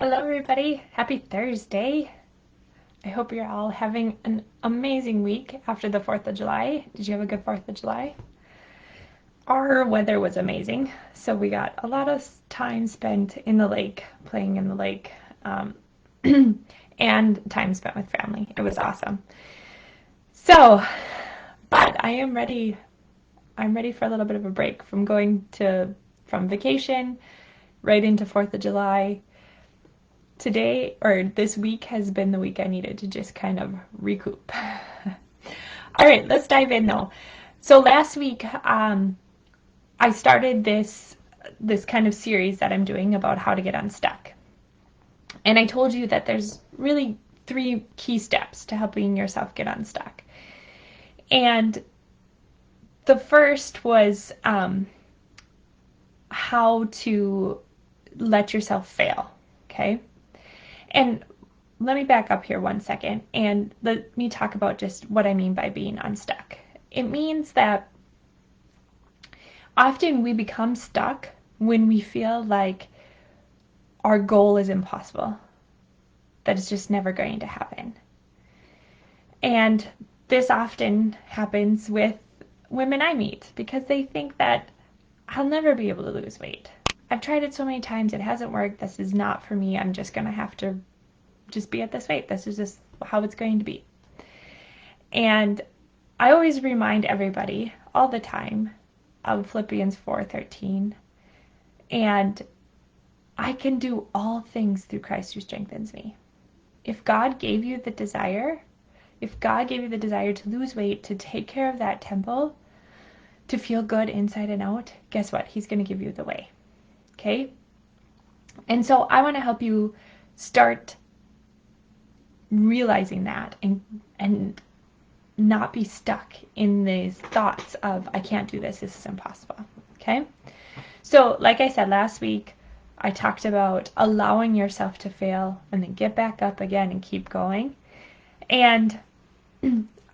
Hello, everybody. Happy Thursday. I hope you're all having an amazing week after the 4th of July. Did you have a good 4th of July? Our weather was amazing, so we got a lot of time spent in the lake, playing in the lake, um, and time spent with family. It was awesome. So, but I am ready. I'm ready for a little bit of a break from vacation right into 4th of July. Today or this week has been the week I needed to just kind of recoup. All right, let's dive in though. So last week, I started this kind of series that I'm doing about how to get unstuck, and I told you that there's really 3 key steps to helping yourself get unstuck. And the first was how to let yourself fail. Okay, and let me back up here 1 second and let me talk about just what I mean by being unstuck. It means that often we become stuck when we feel like our goal is impossible, that it's just never going to happen. And this often happens with women I meet because they think that I'll never be able to lose weight. I've tried it so many times, it hasn't worked. This is not for me. I'm just going to have to just be at this weight. This is just how it's going to be. And I always remind everybody all the time of Philippians 4:13. And I can do all things through Christ who strengthens me. If God gave you the desire, if God gave you the desire to lose weight, to take care of that temple, to feel good inside and out, guess what? He's going to give you the way. Okay? And so I want to help you start realizing that and not be stuck in these thoughts of I can't do this is impossible. Okay? So like I said last week, I talked about allowing yourself to fail and then get back up again and keep going. And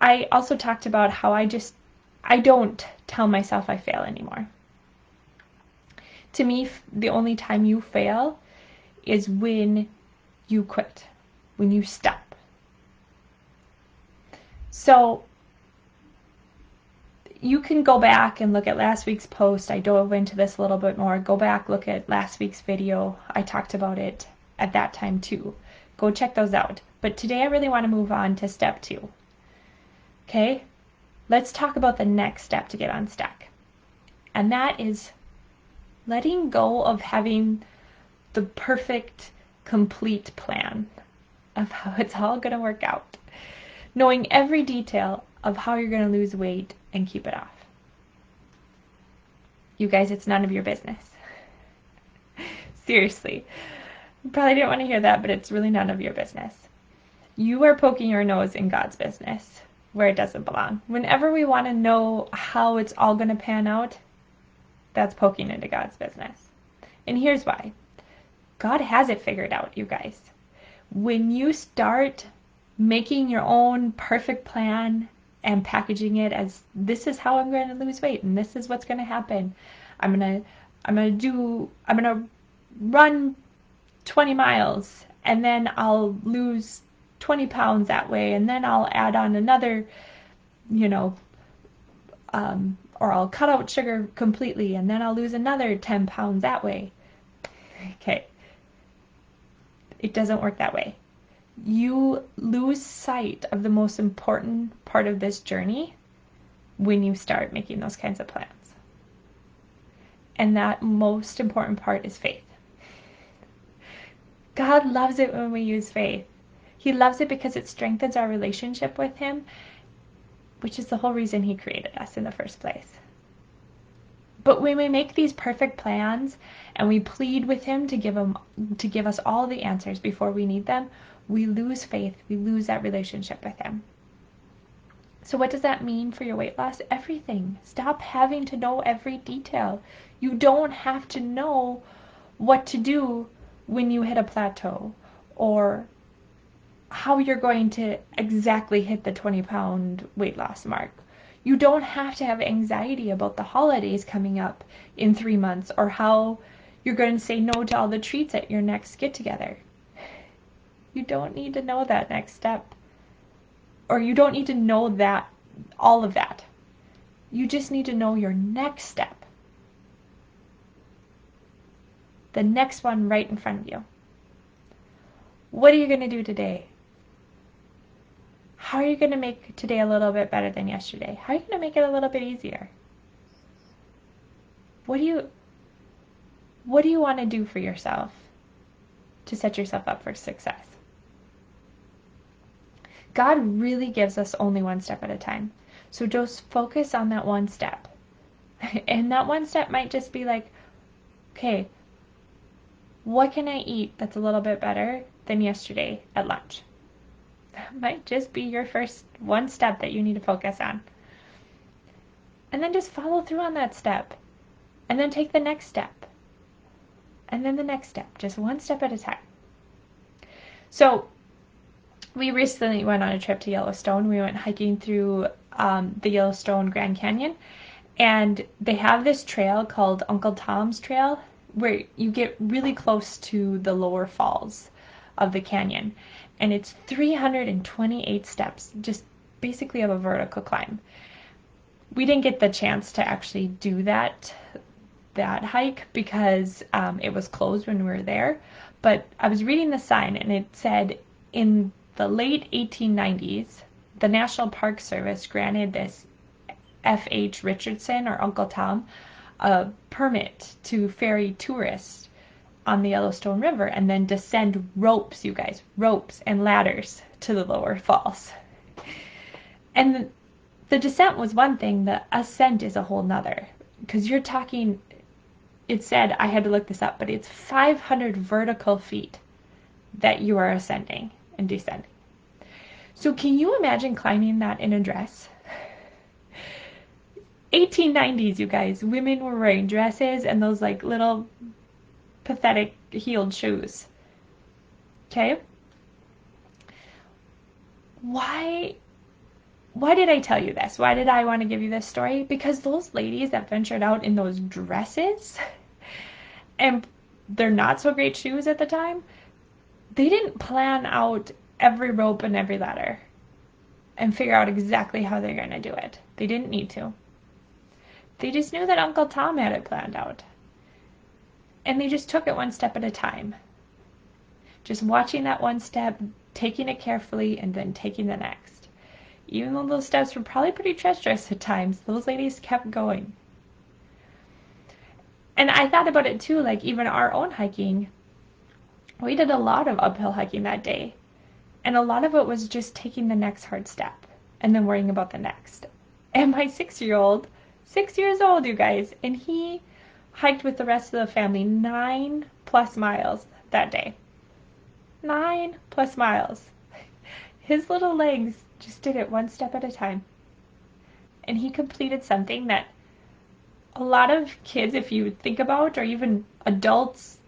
I also talked about how I don't tell myself I fail anymore. To me, the only time you fail is when you quit, when you stop. So you can go back and look at last week's post. I dove into this a little bit more. Go back, look at last week's video. I talked about it at that time too. Go check those out. But today I really want to move on to step 2. Okay? Let's talk about the next step to get unstuck. And that is letting go of having the perfect, complete plan of how it's all going to work out. Knowing every detail of how you're going to lose weight and keep it off. You guys, it's none of your business. Seriously. You probably didn't want to hear that, but it's really none of your business. You are poking your nose in God's business where it doesn't belong. Whenever we want to know how it's all going to pan out, that's poking into God's business. And here's why. God has it figured out, you guys. When you start making your own perfect plan and packaging it as this is how I'm going to lose weight and this is what's going to happen. I'm going to run 20 miles and then I'll lose 20 pounds that way and then I'll add on another, or I'll cut out sugar completely and then I'll lose another 10 pounds that way. Okay. It doesn't work that way. You lose sight of the most important part of this journey when you start making those kinds of plans. And that most important part is faith. God loves it when we use faith. He loves it because it strengthens our relationship with Him, which is the whole reason He created us in the first place. But when we make these perfect plans and we plead with Him to give us all the answers before we need them, we lose faith. We lose that relationship with Him. So what does that mean for your weight loss? Everything. Stop having to know every detail. You don't have to know what to do when you hit a plateau or how you're going to exactly hit the 20-pound weight loss mark. You don't have to have anxiety about the holidays coming up in 3 months or how you're going to say no to all the treats at your next get-together. You don't need to know that next step. Or you don't need to know that, all of that. You just need to know your next step. The next one right in front of you. What are you going to do today? How are you going to make today a little bit better than yesterday? How are you going to make it a little bit easier? What do you want to do for yourself to set yourself up for success? God really gives us only one step at a time. So just focus on that one step. And that one step might just be like, okay, what can I eat that's a little bit better than yesterday at lunch? That might just be your first one step that you need to focus on. And then just follow through on that step. And then take the next step. And then the next step. Just one step at a time. So we recently went on a trip to Yellowstone. We went hiking through the Yellowstone Grand Canyon. And they have this trail called Uncle Tom's Trail where you get really close to the lower falls of the canyon. And it's 328 steps, just basically of a vertical climb. We didn't get the chance to actually do that hike because it was closed when we were there. But I was reading the sign and it said in the late 1890s, the National Park Service granted this F.H. Richardson or Uncle Tom a permit to ferry tourists on the Yellowstone River and then descend ropes, you guys, ropes and ladders to the lower falls. And the descent was one thing, the ascent is a whole nother. Because you're talking, it said, I had to look this up, but it's 500 vertical feet that you are ascending and descending. So can you imagine climbing that in a dress? 1890s, you guys, women were wearing dresses and those like little pathetic heeled shoes. Okay? Why did I tell you this? Why did I want to give you this story? Because those ladies that ventured out in those dresses and their not so great shoes at the time, they didn't plan out every rope and every ladder and figure out exactly how they're going to do it. They didn't need to. They just knew that Uncle Tom had it planned out. And they just took it one step at a time. Just watching that one step, taking it carefully, and then taking the next. Even though those steps were probably pretty treacherous at times, those ladies kept going. And I thought about it too, like even our own hiking. We did a lot of uphill hiking that day. And a lot of it was just taking the next hard step and then worrying about the next. And my 6-year-old, 6 years old, you guys, and he hiked with the rest of the family 9+ miles that day. 9+ miles. His little legs just did it one step at a time. And he completed something that a lot of kids, if you think about, or even adults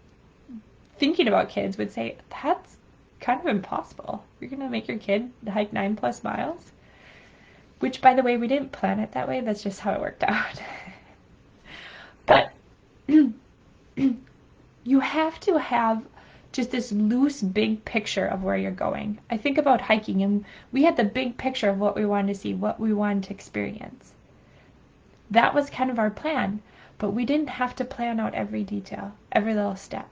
thinking about kids, would say, that's kind of impossible. You're going to make your kid hike 9+ miles? Which, by the way, we didn't plan it that way. That's just how it worked out. But you have to have just this loose, big picture of where you're going. I think about hiking, and we had the big picture of what we wanted to see, what we wanted to experience. That was kind of our plan, but we didn't have to plan out every detail, every little step.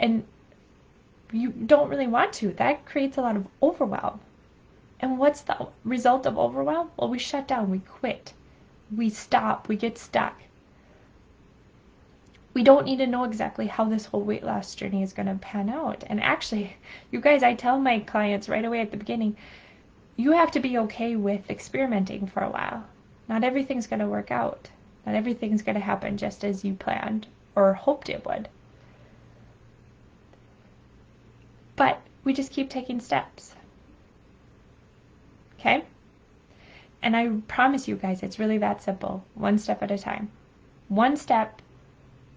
And you don't really want to. That creates a lot of overwhelm. And what's the result of overwhelm? Well, we shut down, we quit, we stop, we get stuck. We don't need to know exactly how this whole weight loss journey is going to pan out. And actually, you guys, I tell my clients right away at the beginning, you have to be okay with experimenting for a while. Not everything's going to work out. Not everything's going to happen just as you planned or hoped it would. But we just keep taking steps. Okay? And I promise you guys, it's really that simple. One step at a time. One step.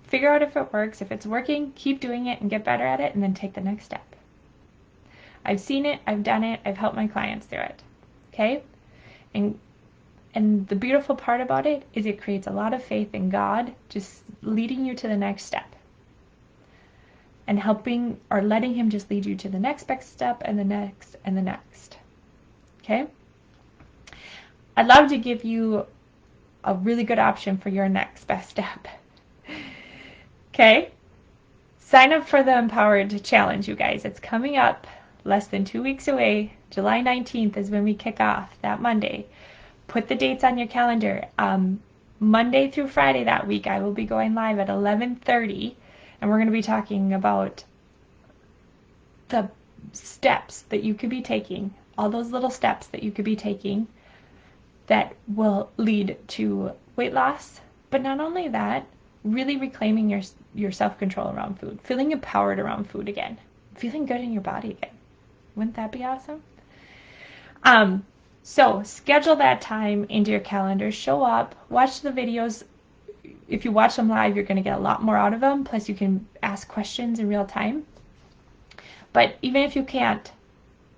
Figure out if it works. If it's working, keep doing it and get better at it, and then take the next step. I've seen it. I've done it. I've helped my clients through it. Okay? And the beautiful part about it is it creates a lot of faith in God just leading you to the next step. and helping or letting him just lead you to the next best step and the next and the next. Okay? I'd love to give you a really good option for your next best step. Okay? Sign up for the Empowered Challenge, you guys. It's coming up less than 2 weeks away. July 19th is when we kick off, that Monday. Put the dates on your calendar. Monday through Friday that week, I will be going live at 11:30, and we're going to be talking about the steps that you could be taking, all those little steps that you could be taking that will lead to weight loss. But not only that, really reclaiming your self-control around food, feeling empowered around food again, feeling good in your body again. Wouldn't that be awesome? So schedule that time into your calendar, show up, watch the videos. If you watch them live, you're going to get a lot more out of them. Plus you can ask questions in real time. But even if you can't,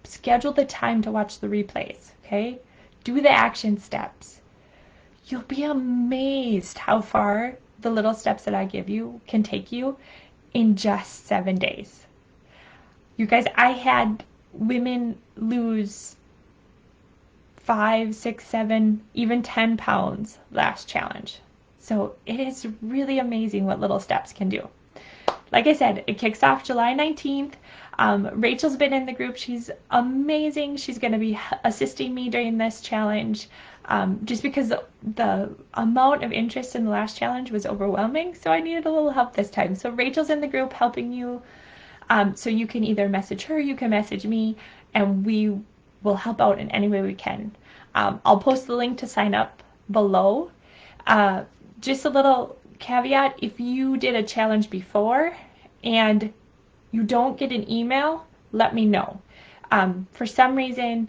schedule the time to watch the replays, okay? Do the action steps. You'll be amazed how far the little steps that I give you can take you in just 7 days. You guys, I had women lose 5, 6, 7, even 10 pounds last challenge. So it is really amazing what little steps can do. Like I said, it kicks off July 19th. Rachel's been in the group. She's amazing. She's going to be assisting me during this challenge just because the amount of interest in the last challenge was overwhelming. So I needed a little help this time. So Rachel's in the group helping you. So you can either message her, you can message me, and we will help out in any way we can. I'll post the link to sign up below. Just a little caveat, if you did a challenge before and you don't get an email, let me know. For some reason,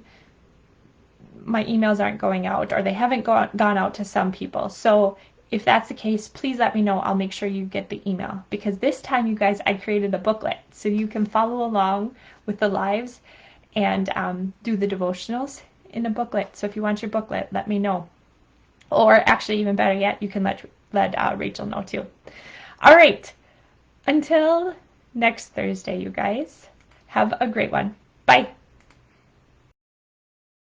my emails aren't going out, or they haven't gone out to some people. So if that's the case, please let me know. I'll make sure you get the email. Because this time, you guys, I created a booklet so you can follow along with the lives and do the devotionals in a booklet. So if you want your booklet, let me know. Or actually, even better yet, you can let Rachel know too. All right. Until next Thursday, you guys. Have a great one. Bye.